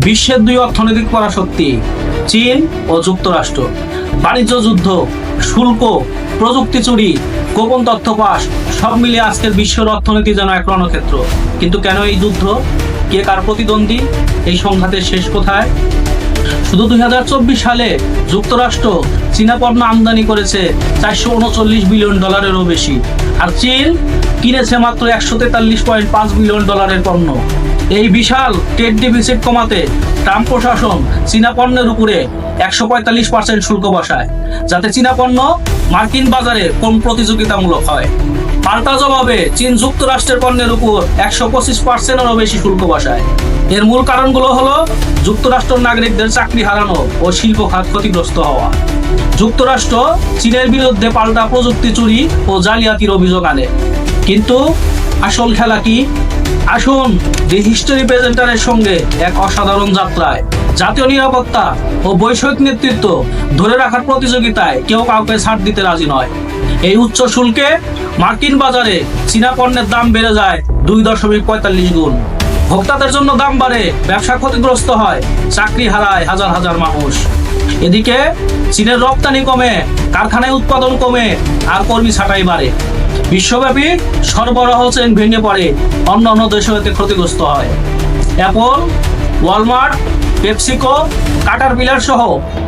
বিশ্বের দুই অর্থনৈতিক পরাশক্তি চীন ও যুক্তরাষ্ট্র। বাণিজ্য যুদ্ধ, শুল্ক, প্রযুক্তি চুরি, গোপন তথ্য ফাঁস সব মিলিয়ে আজকের বিশ্বের অর্থনীতি যেন এক রণক্ষেত্র। কিন্তু কেন এই যুদ্ধ? কে কার প্রতিদ্বন্দ্বী? এই সংঘাতের শেষ কোথায়? শুধু 2024 সালে যুক্তরাষ্ট্র চীনা পণ্য আমদানি করেছে $439 বিলিয়নেরও বেশি, আর চীন কিনেছে মাত্র $143.5 বিলিয়ন পণ্য। এই বিশাল ট্রেড ডেফিসিট কমাতে ট্রাম্প প্রশাসন চীনা পণ্যের উপরে 145% শুল্ক বসায়, যাতে চীনা পণ্য মার্কিন বাজারে কম প্রতিযোগিতামূলক হয়। পাল্টা জবাবে চীন যুক্তরাষ্ট্রের পণ্যের উপর 125%-এরও বেশি শুল্ক বসায়। এর মূল কারণগুলো হলো যুক্তরাষ্ট্রের নাগরিকদের চাকরি হারানো ও শিল্প খাত ক্ষতিগ্রস্ত হওয়া। যুক্তরাষ্ট্র চীনের বিরুদ্ধে পাল্টা প্রযুক্তি চুরি ও জালিয়াতির অভিযোগ আনে। কিন্তু আসল খেলা কি? আসুন দি হিস্টরি প্রেজেন্টারের সঙ্গে এক অসাধারণ যাত্রায়। জাতীয় নিরাপত্তা ও বৈষয়িক নেতৃত্ব ধরে রাখার প্রতিযোগিতায় কেউ কাউকে ছাড় দিতে রাজি নয়। এই উচ্চ শুল্কে মার্কিন বাজারে চীনা পণ্যের দাম বেড়ে যায় 2.45 গুণ। ভোক্তাদের জন্য দাম বাড়ে, ব্যবসা ক্ষতিগ্রস্ত হয়, চাকরি হারায় হাজার হাজার মানুষ। এদিকে চীনের রপ্তানি কমে, কারখানায় উৎপাদন কমে, আর কর্মী ছাঁটাই বাড়ে। বিশ্বব্যাপী সরবরাহ চেইন ভেঙে পড়ে, অন্যান্য দেশও এতে ক্ষতিগ্রস্ত হয়। অ্যাপল, ওয়ালমার্ট, পেপসিকো, কাটারপিলার সহ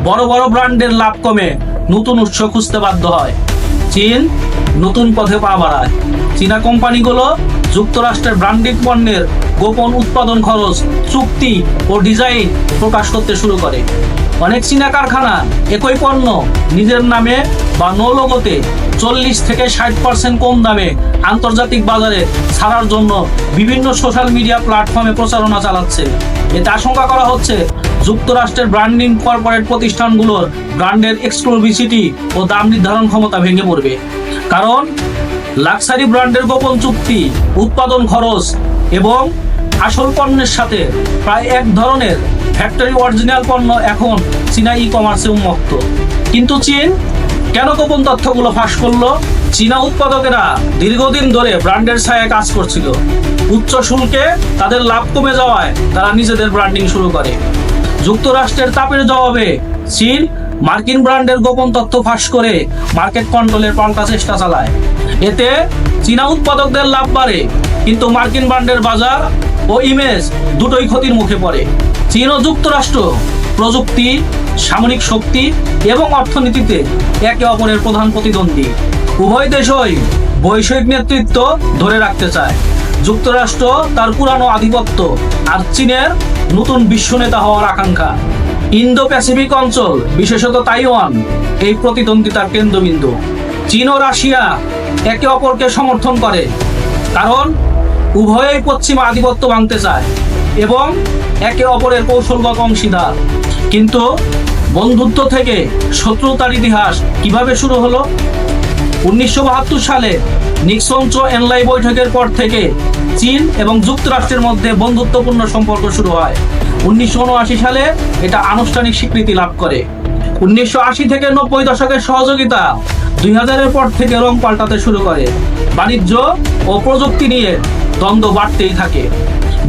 বড় বড় ব্র্যান্ডের লাভ কমে নতুন উৎস খুঁজতে বাধ্য হয়। চীন নতুন পথে পা বাড়ায়। চীনা কোম্পানিগুলো যুক্তরাষ্ট্রের ব্র্যান্ডিং পণ্যের গোপন উৎপাদন খরচ, চুক্তি ও ডিজাইন প্রকাশ করতে শুরু করে। অনেক চীনা কারখানা একই পণ্য নিজের নামে বা নো লোগোতে 40-60% কম দামে আন্তর্জাতিক বাজারে ছাড়ার জন্য বিভিন্ন সোশ্যাল মিডিয়া প্ল্যাটফর্মে প্রচারণা চালাচ্ছে। এতে আশঙ্কা করা হচ্ছে যুক্তরাষ্ট্রের ব্র্যান্ডিং কর্পোরেট প্রতিষ্ঠানগুলোর ব্র্যান্ডের এক্সক্লুসিভিটি ও দাম নির্ধারণ ক্ষমতা ভেঙে পড়বে। কারণ লাক্সারি ব্র্যান্ডের গোপন চুক্তি, উৎপাদন খরচ এবং আসল পণ্যের সাথে প্রায় এক ধরনের ফ্যাক্টরি অরিজিনাল পণ্য এখন চীনা ই কমার্সে উন্মুক্ত। কিন্তু চীন কেন গোপন তথ্যগুলো ফাঁস করলো? চীনা উৎপাদকেরা দীর্ঘদিন ধরে ব্র্যান্ডের ছায়ায় কাজ করছিল। উচ্চ শুল্কে তাদের লাভ কমে যাওয়ায় তারা নিজেদের ব্র্যান্ডিং শুরু করে। যুক্তরাষ্ট্রের চাপের জবাবে চীন মার্কিন ব্র্যান্ডের গোপন তথ্য ফাঁস করে মার্কেট কন্ট্রোলের পাল্টা চেষ্টা চালায়। এতে চীনা উৎপাদকদের লাভ বাড়ে, কিন্তু মার্কিন ব্র্যান্ডের বাজার ও ইমেজ দুটোই ক্ষতির মুখে পড়ে। চীন ও যুক্তরাষ্ট্র প্রযুক্তি, সামরিক শক্তি এবং অর্থনীতিতে একে অপরের প্রধান প্রতিদ্বন্দ্বী। উভয় দেশই বৈষয়িক নেতৃত্ব ধরে রাখতে চায়। যুক্তরাষ্ট্র তার পুরানো আধিপত্য আর চীনের নতুন বিশ্বনেতা হওয়ার আকাঙ্ক্ষা। ইন্দো প্যাসিফিক অঞ্চল, বিশেষত তাইওয়ান, এই প্রতিদ্বন্দ্বিতার কেন্দ্রবিন্দু। চীন ও রাশিয়া একে অপরকে সমর্থন করে, কারণ উভয়ই পশ্চিমা আধিপত্য ভাঙতে চায় এবং একে অপরের কৌশলগত অংশীদার। কিন্তু বন্ধুত্ব থেকে শত্রুতার ইতিহাস কিভাবে শুরু হলো? 1972 সালে নিক্সন-চো এনলাই বৈঠকের পর থেকে চীন এবং যুক্তরাষ্ট্রের মধ্যে বন্ধুত্বপূর্ণ সম্পর্ক শুরু হয়। 1979 সালে এটা আনুষ্ঠানিক স্বীকৃতি লাভ করে। 1980 থেকে 90 দশকের সহযোগিতা 2000-এর পর থেকে রং পাল্টাতে শুরু করে। বাণিজ্য ও প্রযুক্তি নিয়ে দ্বন্দ্ব বাড়তেই থাকে।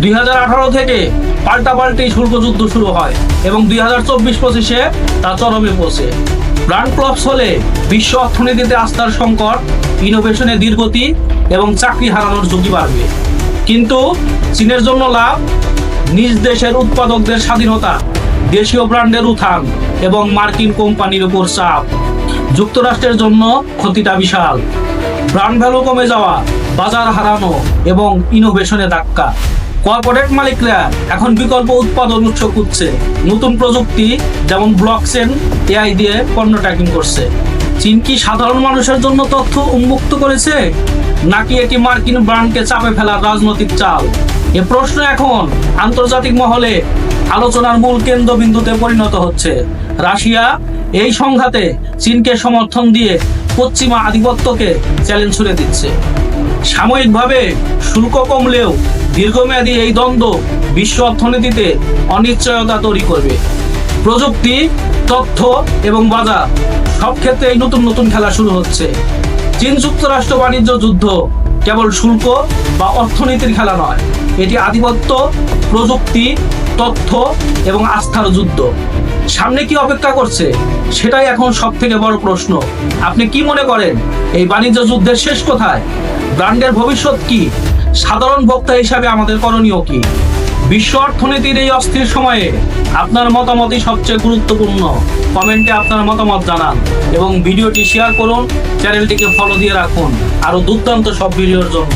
2018 থেকে পাল্টাপাল্টি শুল্ক যুদ্ধ শুরু হয় এবং 2024-25-এ তা চরমে পৌঁছে। ব্র্যান্ড ক্লপস হলে বিশ্ব অর্থনীতিতে আস্থার সংকট, ইনোভেশনে ধীরগতি এবং চাকরি হারানোর ঝুঁকি বাড়বে। কিন্তু চীনের জন্য লাভ, নিজ দেশের উৎপাদকদের স্বাধীনতা, দেশীয় ব্র্যান্ডের উত্থান এবং মার্কিন কোম্পানির উপর চাপ। যুক্তরাষ্ট্রের জন্য ক্ষতিটা বিশাল। ব্র্যান্ড ভ্যালু কমে যাওয়া, বাজার হারানো এবং ইনোভেশনে ধাক্কা। কর্পোরেট মালিকরা এখন বিকল্প উৎপাদন উৎস খুঁজছে। নতুন প্রযুক্তি যেমন ব্লকচেন, এআই দিয়ে পণ্য ট্র্যাকিং করছে। চীন কি সাধারণ মানুষের জন্য তথ্য উন্মুক্ত করেছে, নাকি এটি মার্কিন ব্র্যান্ডকে চাপে ফেলার রাজনৈতিক চাল? এ প্রশ্ন এখন আন্তর্জাতিক মহলে আলোচনার মূল কেন্দ্রবিন্দুতে পরিণত হচ্ছে। রাশিয়া এই সংঘাতে চীনকে সমর্থন দিয়ে পশ্চিমা আধিপত্যকে চ্যালেঞ্জ ছুড়ে দিচ্ছে। সাময়িকভাবে শুল্ক কমলেও দীর্ঘমেয়াদী এই দ্বন্দ্ব বিশ্ব অর্থনীতিতে অনিশ্চয়তা তৈরি করবে। প্রযুক্তি, তথ্য এবং বাজার সব ক্ষেত্রে এই নতুন নতুন খেলা শুরু হচ্ছে। চীন যুক্তরাষ্ট্র বাণিজ্য যুদ্ধ কেবল শুল্ক বা অর্থনীতির খেলা নয়, এটি আধিপত্য, প্রযুক্তি, তথ্য এবং আস্থার যুদ্ধ। সামনে কি অপেক্ষা করছে সেটাই এখন সব থেকে বড় প্রশ্ন। আপনি কি মনে করেন, এই বাণিজ্য যুদ্ধের শেষ কোথায়? ব্র্যান্ডের ভবিষ্যৎ কি? সাধারণ ভোক্তা হিসাবে আমাদের করণীয় কি? বিশ্ব অর্থনীতির এই অস্থির সময়ে আপনার মতামতই সবচেয়ে গুরুত্বপূর্ণ। কমেন্টে আপনার মতামত জানান এবং ভিডিওটি শেয়ার করুন। চ্যানেলটিকে ফলো দিয়ে রাখুন আরো দুর্দান্ত সব ভিডিওর জন্য।